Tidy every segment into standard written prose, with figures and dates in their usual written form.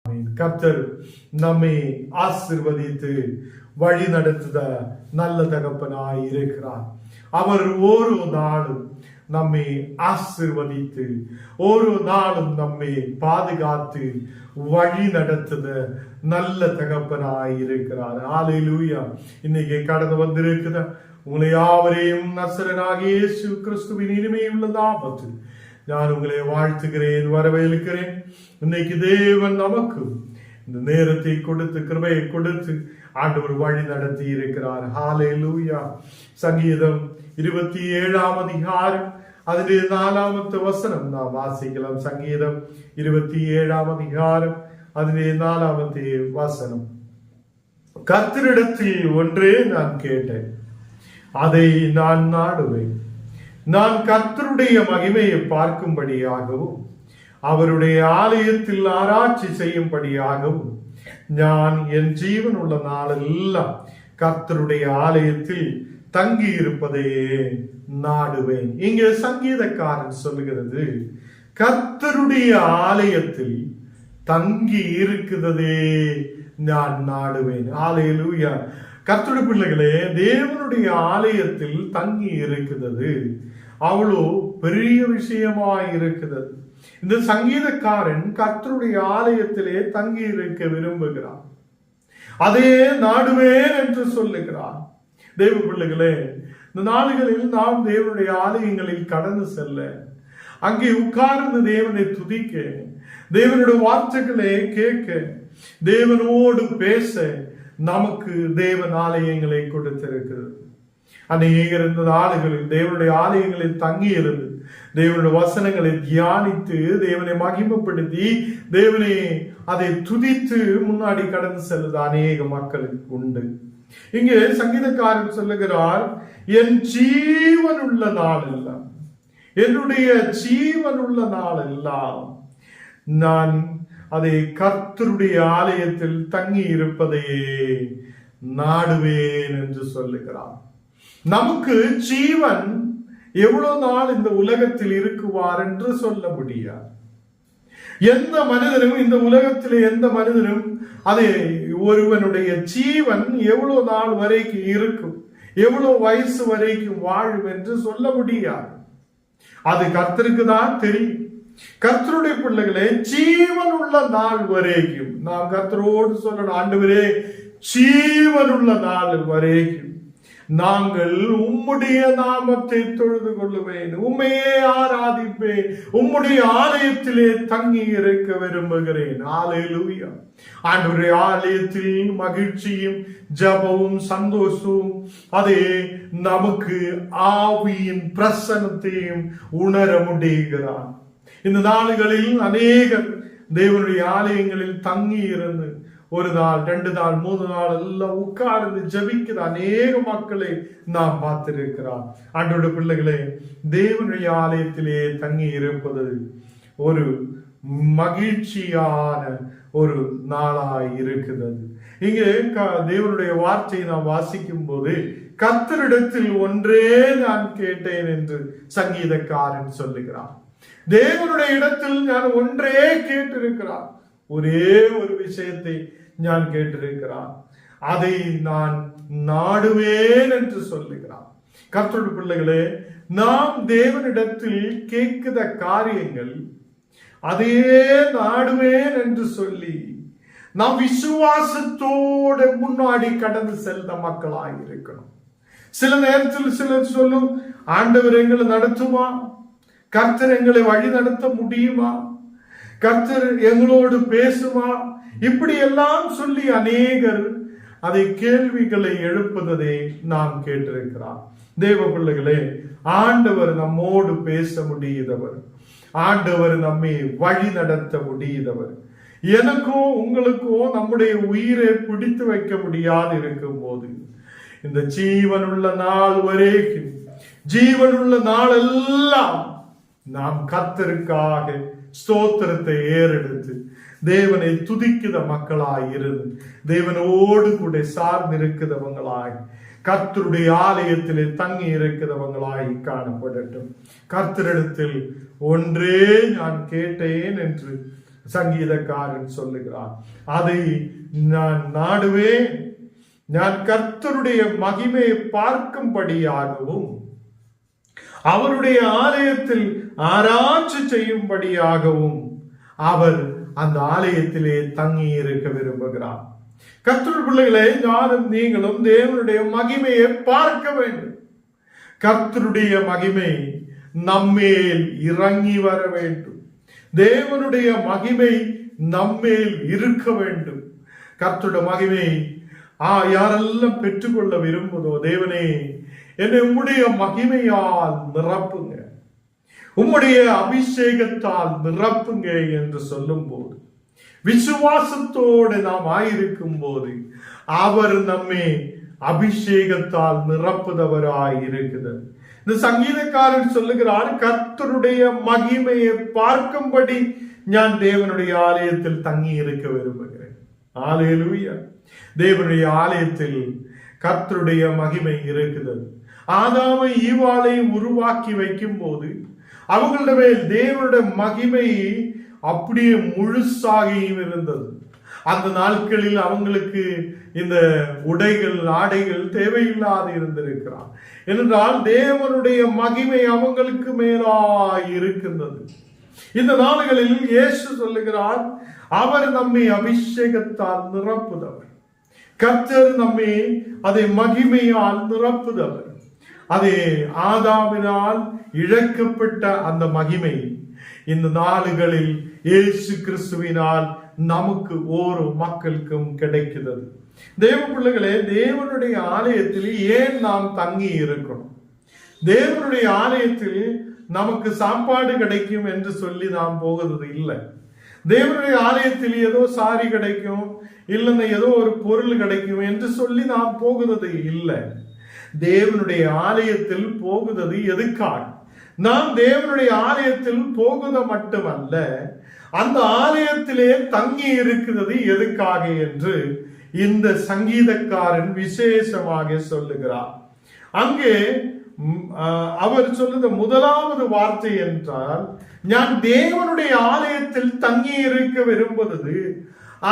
கர்த்தர் நம்மை ஆசீர்வதித்து வழி நடத்துத நல்ல தகப்பனாய் இருக்கிறார். அவர் ஒரு நாளும் நம்மை ஆசீர்வதித்து ஒரு நாளும் நம்மை பாதுகாத்து வழி நடத்துத நல்ல தகப்பனாய் இருக்கிறார். ஹல்லேலூயா. இன்னைக்கு கடந்து வந்திருக்குத உங்களை யாவரையும் நசரேயனாகிய இயேசு கிறிஸ்துவின் இனிமையுள்ள நாமத்தில் நான் உங்களை வாழ்த்துகிறேன், வரவேற்கிறேன். இன்னைக்கு தேவன் நமக்கு இந்த நேரத்தை கொடுத்து கிருபையை கொடுத்து ஆண்டவர் வழி நடத்தி இருக்கிறார். ஹல்லேலூயா. சங்கீதம் 27ஆம் அதிகாரம் அதிலே 4வது வசனம் நாம் வாசிக்கலாம். சங்கீதம் 27ஆம் அதிகாரம் அதிலே 4வது வசனம். கர்த்தரிடத்தில் ஒன்றே நான் கேட்டேன், அதை நான் நாடுவேன். நான் கர்த்தருடைய மகிமையை பார்க்கும்படியாகவும் அவருடைய ஆலயத்தில் ஆராய்ச்சி செய்யும்படியாகவும் நான் என் ஜீவன் உள்ள நாளெல்லாம் கர்த்தருடைய ஆலயத்தில் தங்கி இருப்பதையே நாடுவேன். இங்கே சங்கீதக்காரன் சொல்லுகிறது, கர்த்தருடைய ஆலயத்தில் தங்கி இருக்கிறதே நான் நாடுவேன். ஹல்லேலூயா. கர்த்தருடைய பிள்ளைகளே, தேவனுடைய ஆலயத்தில் தங்கி இருக்கிறது அவ்வளோ பெரிய விஷயமாய் இருக்கிறது. இந்த சங்கீதக்காரன் கர்த்தருடைய ஆலயத்திலே தங்கி இருக்க விரும்புகிறார், அதே நாடுவேன் என்று சொல்லுகிறார். தேவ பிள்ளைகளே, இந்த நாடுகளில் நாம் தேவனுடைய ஆலயங்களில் கடந்து செல்ல, அங்கே உட்கார்ந்து தேவனை துதிக்க, தேவனுடைய வார்த்தைகளை கேட்க, தேவனோடு பேச நமக்கு தேவன் ஆலயங்களை கொடுத்திருக்கிறது. அநேகர் இந்த நாடுகளில் தேவனுடைய ஆலயங்களில் தங்கி இருந்து தேவனுடைய வசனங்களை தியானித்து தேவனை மகிமைப்படுத்தி தேவனை அதை துதித்து முன்னாடி கடந்து செல்வது அநேக மக்களுக்கு உண்டு. இங்கே சங்கீதக்காரன் சொல்லுகிறார், என் ஜீவனுள்ள நாளெல்லாம், என்னுடைய ஜீவனுள்ள நாளெல்லாம் நான் அதை கர்த்தருடைய ஆலயத்தில் தங்கி இருப்பதையே நாடுவேன் என்று சொல்லுகிறார். நமக்கு ஜீவன் எவ்வளவு நாள் இந்த உலகத்தில் இருக்குவார் என்று சொல்ல முடியாது. எந்த மனிதனும் இந்த உலகத்திலே எந்த மனிதனும் அதை ஒருவனுடைய ஜீவன் எவ்வளவு நாள் வரைக்கும் இருக்கும், எவ்வளவு வயசு வரைக்கும் வாழும் என்று சொல்ல முடியாது. அது கர்த்தருக்கு தான் தெரியும். கர்த்தருடைய பிள்ளைகளே, ஜீவன் உள்ள நாள் வரைக்கும் நாம் கர்த்தரோடு சொல்லணும், ஆண்டவரே ஜீவனுள்ள நாள் வரைக்கும் நாங்கள் உம்முடைய நாமத்தை தொழுது கொள்ளுவேன், உம்மையே ஆராதிப்பேன், உம்முடைய ஆலயத்திலே தங்கி இருக்க விரும்புகிறேன். ஹல்லேலூயா. ஆண்டவருடைய ஆலயத்தில் மகிழ்ச்சியும் ஜபமும் சந்தோஷமும் அதே நமக்கு ஆவியின் பிரசன்னத்தையும் உணர முடிகிறார். இந்த நாடுகளில் அநேகர் தேவனுடைய ஆலயங்களில் தங்கி இருந்து ஒரு நாள் 2 நாள் 3 நாள் எல்லாம் உட்கார்ந்து ஜபிக்கிற அநேக மக்களை நாம் பார்த்திருக்கிறார். ஆண்டவருடைய பிள்ளைகளே, தேவனுடைய ஆலயத்திலே தங்கி இருப்பது ஒரு மகிழ்ச்சியான ஒரு நாளாய் இருக்கிறது. இங்கே தேவனுடைய வார்த்தையை நாம் வாசிக்கும் போது கர்த்தரிடத்தில் ஒன்றே நான் கேட்டேன் என்று சங்கீதக்காரன் சொல்லுகிறார். தேவனுடைய இடத்தில் நான் ஒன்றே கேட்டிருக்கிறார், ஒரே ஒரு விஷயத்தை நான் கேட்டிருக்கிறார், அதை நான் நாடுவேன் என்று சொல்லுகிறார். கர்த்தருடைய பிள்ளைகளே, நாம் தேவனிடத்தில் கேட்கிற காரியங்கள் அதையே நாடுவேன் என்று சொல்லி நாம் விசுவாசத்தோடு முன்னாடி கடந்து செல்ல மக்களாக இருக்கணும். சில நேரத்தில் சிலர் சொல்லும், ஆண்டவர் எங்களை நடத்துமா, கர்த்தர் எங்களை வழி நடத்த முடியுமா, கர்த்தர் எங்களோடு பேசுமா, இப்படி எல்லாம் சொல்லி அநேகர் அதை கேள்விகளை எழுப்புவதை நாம் கேட்டிருக்கிறார். தேவ பிள்ளைகளே, ஆண்டவர் நம்மோடு பேச முடியுதவர், ஆண்டவர் நம்மை வழி நடத்த முடியுதவர். எனக்கோ உங்களுக்கோ நம்முடைய உயிரை பிடித்து வைக்க முடியாது இருக்கும் போது இந்த ஜீவனுள்ள நாள் வரைக்கும், ஜீவனுள்ள நாளெல்லாம் நாம் கர்த்தருக்காக ஸ்தோத்திரத்தை ஏறெடுத்து தேவனை துதிக்கிற மக்களாய் இருந்து தேவனோடு கூட சார்ந்திருக்கிறவங்களாய் கர்த்தருடைய ஆலயத்திலே தங்கி இருக்கிறவங்களாய் காணப்படட்டும். கர்த்தரிடத்தில் ஒன்றே நான் கேட்டேன் என்று சங்கீதக்காரன் சொல்லுகிறார். அதை நான் நாடுவேன், நான் கர்த்தருடைய மகிமையை பார்க்கும்படியாகவும் அவருடைய ஆலயத்தில் ஆராய்ச்சி செய்யும்படியாகவும் அவர் அந்த ஆலயத்திலே தங்கி இருக்க விரும்புகிறார். கர்த்தருடைய பிள்ளைகளே, நானும் நீங்களும் தேவனுடைய மகிமையை பார்க்க வேண்டும். கர்த்தருடைய மகிமை நம்மேல் இறங்கி வர வேண்டும். தேவனுடைய மகிமை நம்மேல் இருக்க வேண்டும். கர்த்தருடைய மகிமை யாரெல்லாம் பெற்றுக்கொள்ள விரும்புதோ, தேவனே என்னை உம்முடைய மகிமையால் நிரப்புங்க, உம்முடைய அபிஷேகத்தால் நிரப்புங்க என்று சொல்லும் போது, விசுவாசத்தோடு நாம் ஆயிருக்கும் போது அவர் நம்மை அபிஷேகத்தால் நிரப்புதவராய் இருக்கிறது. இந்த சங்கீதக்காரன் சொல்லுகிறார், கர்த்தருடைய மகிமையை பார்க்கும்படி நான் தேவனுடைய ஆலயத்தில் தங்கி இருக்க விரும்புகிறேன். அல்லேலூயா. தேவனுடைய ஆலயத்தில் கர்த்தருடைய மகிமை இருக்கிறது. ஆதாமை ஈவாளை உருவாக்கி வைக்கும் போது அவங்களிடமே தேவனுடைய மகிமை அப்படியே முழுசாகியும் இருந்தது. அந்த நாட்களில் அவங்களுக்கு இந்த உடைகள் ஆடைகள் தேவையில்லாது இருந்திருக்கிறார். என்றால் தேவனுடைய மகிமை அவங்களுக்கு மேலாய் இருக்கின்றது. இந்த நாடுகளில் இயேசு சொல்லுகிறார், அவர் நம்மை அபிஷேகத்தால் நிரப்புதவர். கர்த்தர் நம்மை அதை மகிமையால் நிரப்புதவர். அதே ஆதாமினால் இழக்கப்பட்ட அந்த மகிமை இந்த நாடுகளில் இயேசு கிறிஸ்துவினால் நமக்கு ஒரு மக்களுக்கும் கிடைக்கிறது. தேவ பிள்ளைகளே, தேவனுடைய ஆலயத்தில் ஏன் நாம் தங்கி இருக்கணும்? தேவனுடைய ஆலயத்தில் நமக்கு சாப்பாடு கிடைக்கும் என்று சொல்லி நாம் போகிறது இல்லை. தேவனுடைய ஆலயத்தில் ஏதோ சாரி கிடைக்கும், இல்லைன்னா ஏதோ ஒரு பொருள் கிடைக்கும் என்று சொல்லி நாம் போகிறது இல்லை. தேவனுடைய ஆலயத்தில் போகுவது எதுக்காக? நாம் தேவனுடைய ஆலயத்தில் போகுது மட்டுமல்ல, அந்த ஆலயத்திலே தங்கி இருக்கிறது எதுக்காக என்று இந்த சங்கீதக்காரன் விசேஷமாக சொல்லுகிறார். அங்கே அவர் சொல்லுத முதலாவது வார்த்தை என்றால், நான் தேவனுடைய ஆலயத்தில் தங்கி இருக்க விரும்புவது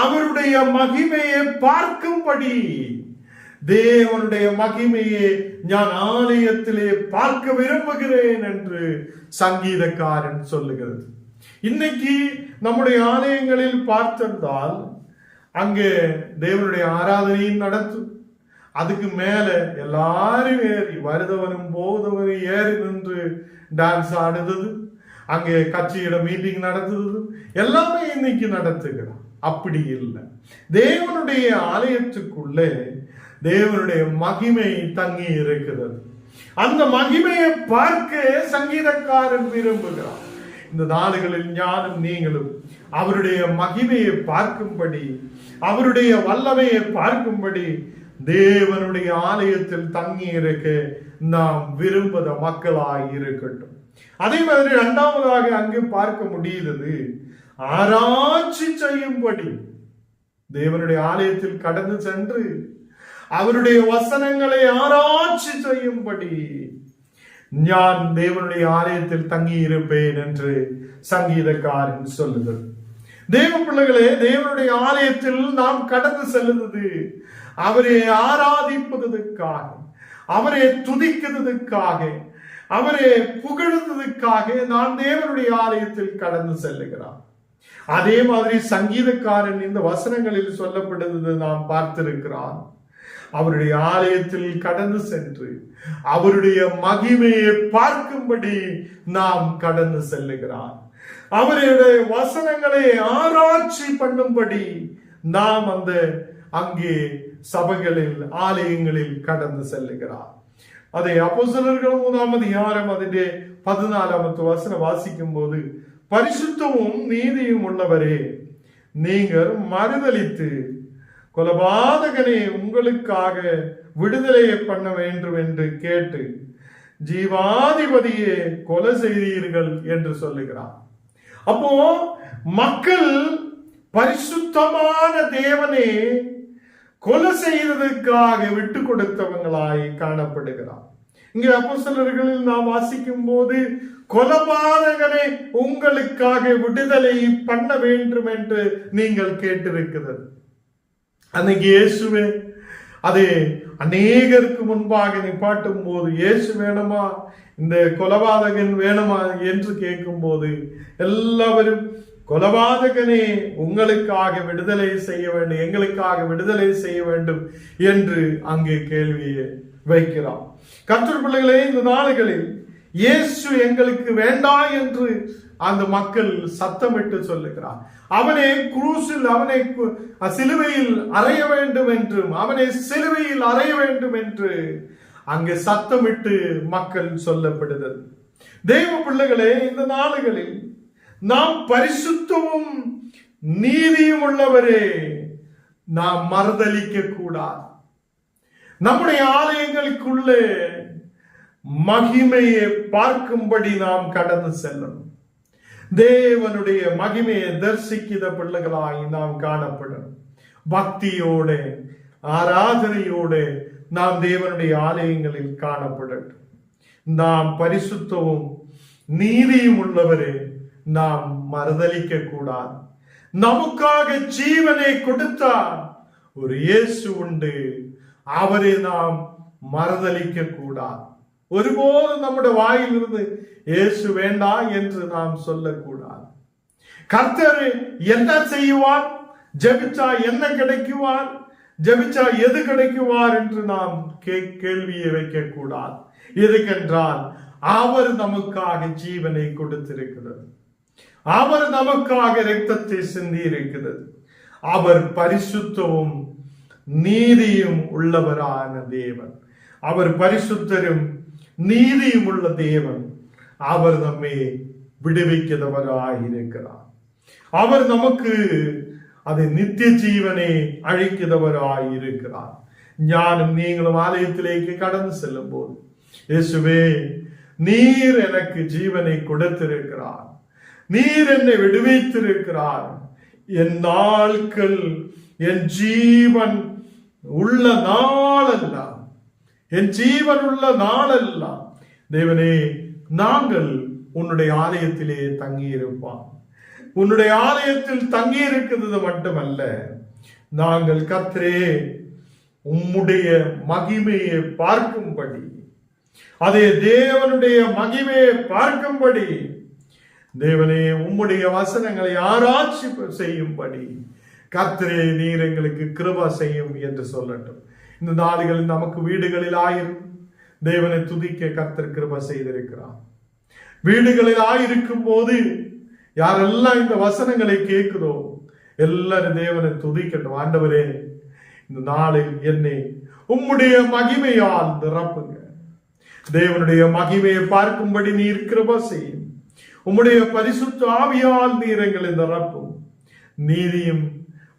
அவருடைய மகிமையை பார்க்கும்படி. தேவனுடைய மகிமையை நான் ஆலயத்திலே பார்க்க விரும்புகிறேன் என்று சங்கீதக்காரன் சொல்லுகிறது. இன்னைக்கு நம்முடைய ஆலயங்களில் பார்த்திருந்தால் அங்கே தேவனுடைய ஆராதனையும் நடத்தும். அதுக்கு மேல எல்லாரும் ஏறி வருதவனும் போதவனும் ஏறி நின்று டான்ஸ் ஆடுறது, அங்கே கட்சியிட மீட்டிங் நடத்துறது எல்லாமே இன்னைக்கு நடத்துகிறான். அப்படி இல்லை. தேவனுடைய ஆலயத்துக்குள்ளே தேவனுடைய மகிமை தங்கி இருக்கிறது. அந்த மகிமையை பார்க்க சங்கீதக்காரன் விரும்புகிறார். இந்த நாடுகளில் ஞானம் நீங்களும் அவருடைய மகிமையை பார்க்கும்படி, அவருடைய வல்லமையை பார்க்கும்படி தேவனுடைய ஆலயத்தில் தங்கி இருக்க நாம் விரும்புத மக்களாய் இருக்கட்டும். அதே மாதிரி இரண்டாவதாக அங்கு பார்க்க முடியுது, ஆராய்ச்சி செய்யும்படி. தேவனுடைய ஆலயத்தில் கடந்து சென்று அவருடைய வசனங்களை ஆராய்ச்சி செய்யும்படி நான் தேவனுடைய ஆலயத்தில் தங்கி இருப்பேன் என்று சங்கீதக்காரன் சொல்லுகிறது. தேவ பிள்ளைகளே, தேவனுடைய ஆலயத்தில் நாம் கடந்து செல்லுவது அவரை ஆராதிப்பதற்காக, அவரை துதிக்கிறதுக்காக, அவரை புகழ்ந்ததுக்காக நான் தேவனுடைய ஆலயத்தில் கடந்து செல்லுகிறார். அதே மாதிரி சங்கீதக்காரன் இந்த வசனங்களில் சொல்லப்படுவது நாம் பார்த்திருக்கிறான். அவருடைய ஆலயத்தில் கடந்து சென்று அவருடைய மகிமையை பார்க்கும்படி நாம் கடந்து செல்லுகிறார். அவருடைய வசனங்களை ஆராய்ச்சி பண்ணும்படி நாம் அங்கே சபைகளில் ஆலயங்களில் கடந்து செல்லுகிறார். அதை அப்போஸ்தலர்கள் 1 அதிகாரம் 14 வசனம் வாசிக்கும் போது, பரிசுத்தமும் நீதியும் உள்ளவரே, நீங்கள் மறுதலித்து கொலபாதகனை உங்களுக்காக விடுதலையை பண்ண வேண்டும் என்று கேட்டு ஜீவாதிபதியை கொலை செய்தீர்கள் என்று சொல்லுகிறார். அப்போ மக்கள் பரிசுத்தமான தேவனே கொலை செய்ததற்காக விட்டு கொடுத்தவங்களாய் காணப்படுகிறார். இங்கே அப்போஸ்தலர்களில் நாம் வாசிக்கும் போது கொலபாதகனை உங்களுக்காக விடுதலை பண்ண வேண்டும் என்று நீங்கள் கேட்டிருக்கிறது. அன்னைக்கு இயேசுவே அதே அநேகருக்கு முன்பாக நிப்பாட்டும் போது, இயேசு வேணுமா, இந்த கொலபாதகன் வேணுமா என்று கேட்கும் போது எல்லாரும் கொலபாதகனே உங்களுக்காக விடுதலை செய்ய வேண்டும், எங்களுக்காக விடுதலை செய்ய வேண்டும் என்று அங்கே கேள்வியை வைக்கிறார். கர்த்தர் பிள்ளைகளே, இந்த நாடுகளில் இயேசு எங்களுக்கு வேண்டாம் என்று அந்த மக்கள் சத்தமிட்டு சொல்லுகிறார். அவனை குரூசில், அவனை சிலுவையில் அறைய வேண்டும் என்றும், அவனை சிலுவையில் அறைய வேண்டும் என்று அங்கே சத்தமிட்டு மக்கள் சொல்லப்படுகிறது. தேவ பிள்ளைகளே, இந்த நாடுகளில் நாம் பரிசுத்தமும் நீதியும் உள்ளவரே நாம் மறுதலிக்க கூடாது. நம்முடைய ஆலயங்களுக்குள்ளே மகிமையை பார்க்கும்படி நாம் கடந்து செல்லணும். தேவனுடைய மகிமையை தரிசிக்கிற பிள்ளைகளாய் நாம் காணப்படணும். பக்தியோட ஆராதனையோட நாம் தேவனுடைய ஆலயங்களில் காணப்படட்டும். நாம் பரிசுத்தமும் நீதியும் உள்ளவரே நாம் மறுதலிக்க கூடாது. நமக்காக ஜீவனை கொடுத்தார் ஒரு இயேசு உண்டு, அவரை நாம் மறுதலிக்க கூடாது. ஒருபோது நம்முடைய வாயிலிருந்து இயேசு வேண்டாம் என்று நாம் சொல்லக்கூடாது. கர்த்தர் என்ன செய்வார், ஜெபிச்சா என்ன கிடைக்குவார், ஜெபிச்சா எது கிடைக்குவார் என்று நாம் கேள்வியை வைக்க கூடாது. எதுக்கென்றால் அவர் நமக்காக ஜீவனை கொடுத்திருக்கிறது, அவர் நமக்காக இரத்தத்தை சிந்தி இருக்கிறது. அவர் பரிசுத்தமும் நீதியும் உள்ளவரான தேவன், அவர் பரிசுத்தரும் நீதியும் உள்ள தேவன். அவர் நம்மை விடுவிக்கிறவராயிருக்கிறார். அவர் நமக்கு அதை நித்திய ஜீவனை அழைக்கிறவராயிருக்கிறார். ஞானம் நீங்களும் ஆலயத்திலேக்கு கடந்து செல்லும் போது, இயேசுவே நீர் எனக்கு ஜீவனை கொடுத்திருக்கிறார், நீர் என்னை விடுவித்திருக்கிறார், என் நாட்கள், என் ஜீவன் உள்ள நாளெல்லாம், என் ஜீவன் உள்ள நாளெல்லாம் தேவனே நாங்கள் உன்னுடைய ஆலயத்திலே தங்கி இருப்பான். உன்னுடைய ஆலயத்தில் தங்கி இருக்கிறது மட்டுமல்ல, நாங்கள் கர்த்தரே உம்முடைய மகிமையை பார்க்கும்படி, அதே தேவனுடைய மகிமையை பார்க்கும்படி, தேவனே உம்முடைய வசனங்களை ஆராய்ச்சி செய்யும்படி கர்த்தரே நீர் எங்களுக்கு கிருபை செய்யும் என்று சொல்லட்டும். இந்த நாடுகளில் நமக்கு வீடுகளில் ஆயிரம் தேவனை துதிக்க கர்த்தர் கிருபை செய்திருக்கிறார். வீடுகளில் ஆயிருக்கும் போது யாரெல்லாம் இந்த வசனங்களை கேட்கிறோ எல்லாரும் தேவனை துதிக்கட்டும். ஆண்டவரே, இந்த நாளில் என்னை உம்முடைய மகிமையால் நிரப்புங்க. தேவனுடைய மகிமையை பார்க்கும்படி நீர் கிருபை செய்யும். உம்முடைய பரிசுத்த ஆவியால் நீர் எங்களை நிரப்பும். நீதியும்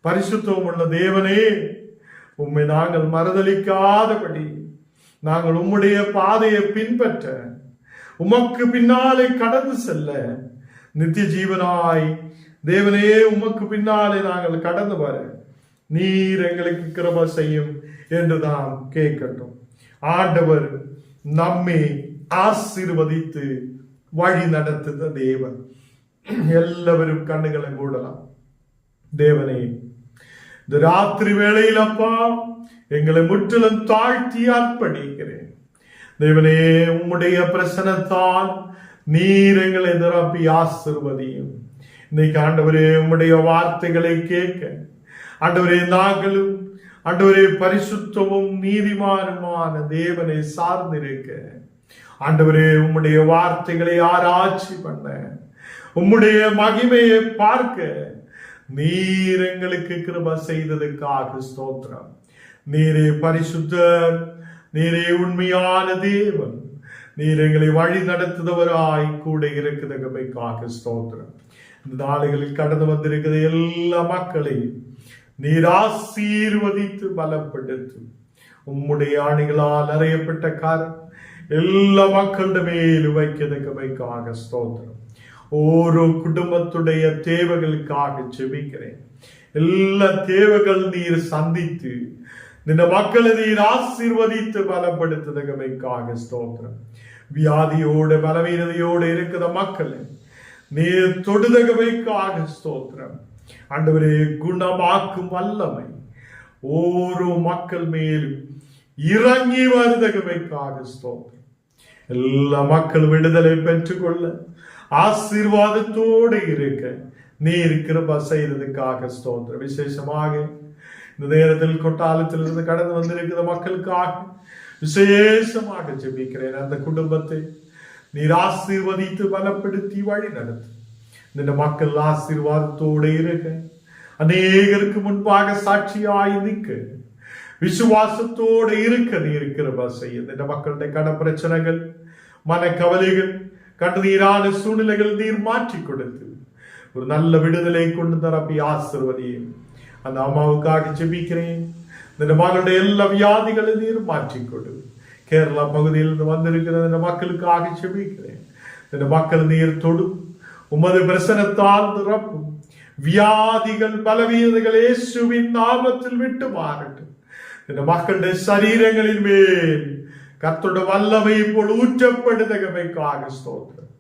பரிசுத்தமும் உள்ள தேவனே, உம்மை நாங்கள் மறுதலிக்காதபடி நாங்கள் உம்முடைய பாதையை பின்பற்ற, உமக்கு பின்னாலே கடந்து செல்ல, நித்திய ஜீவனாய் தேவனே உமக்கு பின்னாலே நாங்கள் கடந்து வர நீர் எங்களுக்கு கிருபை செய்யும் என்று நாம் கேட்கட்டும். ஆண்டவர் நம்மை ஆசீர்வதித்து வழி நடத்துத தேவன். எல்லாவரும் கண்ணுகளை மூடலாம். தேவனே, இந்த ராத்திரி வேளையில் அப்பா எங்களை முற்றிலும் தாழ்த்தி அர்ப்பணிக்கிறேன். தேவனே, உம்முடைய பிரசனத்தால் நீர் எங்களை நிரப்பி ஆசீர்வதியும். இன்னைக்கு ஆண்டவரே உம்முடைய வார்த்தைகளை கேட்க ஆண்டவரே நாங்களும் ஆண்டவரே பரிசுத்தமும் நீதிமானுமான தேவனை சார்ந்திருக்க, ஆண்டவரே உம்முடைய வார்த்தைகளை ஆராய்ச்சி பண்ண, உம்முடைய மகிமையை பார்க்க நீர் எங்களுக்கு கிருபை செய்ததுக்காக ஸ்தோத்திரம். நீரே பரிசுத்தர், நீரே உண்மையான தேவன், நீர் எங்களை வழி நடத்துதவராய் கூட இருக்கிறதுக்காக ஸ்தோத்திரம். இந்த நாடுகளில் கடந்து வந்திருக்கிற எல்லா மக்களையும் நீர் ஆசீர்வதித்து பலப்படுத்தும். உம்முடைய ஆணிகளால் அறையப்பட்ட காரம் எல்லா மக்களுடைய மேலும் வைக்கிறதுக்காக ஸ்தோத்திரம். ஓரோ குடும்பத்துடைய தேவைகளுக்காக ஜெபிக்கிறேன். எல்லா தேவைகள் நீர் சந்தித்து இந்த மக்களை நீர் ஆசீர்வதித்து பலப்படுத்துவதற்காக ஸ்தோத்திரம். வியாதியோடு பலவீனதையோடு இருக்கிற மக்களை நீர் தொடுதகவைக்காக ஸ்தோத்திரம். ஆண்டவரே, குணமாக்கும் வல்லமை ஓரோ மக்கள் மேலும் இறங்கி வருதகவைக்காக ஸ்தோத்திரம். எல்லா மக்கள் விடுதலை பெற்றுக்கொள்ள ஆசீர்வாதத்தோடு இருக்க நீர் கிருபை செய்ததுக்காக ஸ்தோத்திரம். விசேஷமாக இந்த நேரத்தில் கொட்டாலத்திலிருந்து கடந்து வந்திருக்கிற மக்களுக்காக விசேஷமாக ஜெபிக்கிறேன். அந்த குடும்பத்தை நீர் ஆசீர்வதித்து பலப்படுத்தி வழி நடத்து. இந்த மக்கள் ஆசீர்வாதத்தோடு இருக்க, அநேகருக்கு முன்பாக சாட்சியாய் நிற்க, விசுவாசத்தோடு இருக்க நீர் கிருபை செய்ய. இந்த மக்களுடைய கட பிரச்சனைகள், மனக்கவலைகள், கண்ணீரான சூழ்நிலைகள் நீர் மாற்றி கொடுத்து ஒரு நல்ல விடுதலை கொண்டு தரப்பி ஆசீர்வதியே. அந்த அம்மாவுக்காக ஜெபிக்கிறேன். இந்த மகளுடைய எல்லா வியாதிகளை நீர் மாற்றிக்கொடு. கேரளா பகுதியிலிருந்து வந்திருக்கிற இந்த மக்களுக்காக ஜெபிக்கிறேன். இந்த மக்கள் நீர் தொடு, உமது பிரசனத்தால் நிரப்பும். வியாதிகள், பலவீனங்கள் இயேசுவின் நாமத்தில் விட்டு மாறட்டும். இந்த மக்களுடைய சரீரங்களின் மேல் கர்த்தருடைய வல்லமை போல் ஊற்றப்படுதகமைக்காக ஸ்தோத்திரம்.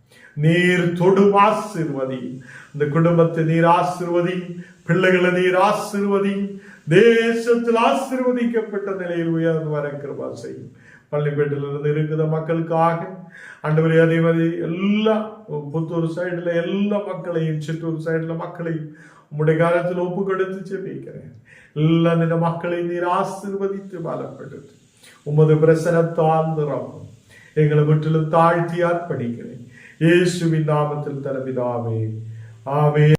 நீர் தொடு, ஆசீர்வதி. இந்த குடும்பத்தை நீர் ஆசீர்வதி, பிள்ளைகளை நீர் ஆசீர்வதி. தேசத்தில் ஆசீர்வதிக்கப்பட்ட நிலையில் உயர்ந்து வர கிருபை செய்யும். பள்ளிப்பேட்டிலிருந்து இருக்கிற மக்களுக்காக ஆண்டவரே, அதே மாதிரி எல்லா புத்தூர் சைடுல எல்லா மக்களையும், சித்தூர் சைடுல மக்களையும் உம்முடைய காலத்தில் ஒப்பு கொடுத்து ஜெபிக்கிறேன். எல்லா இந்த மக்களை நீர் ஆசீர்வதித்து பலப்படுத்து. உமது பிரசனத்தால் நிரப்பும். எங்களை முற்றிலும் தாழ்த்தி அர்ப்பணிக்கிறேன். இயேசுவின் நாமத்தில் தரபிதாவே, ஆமென்.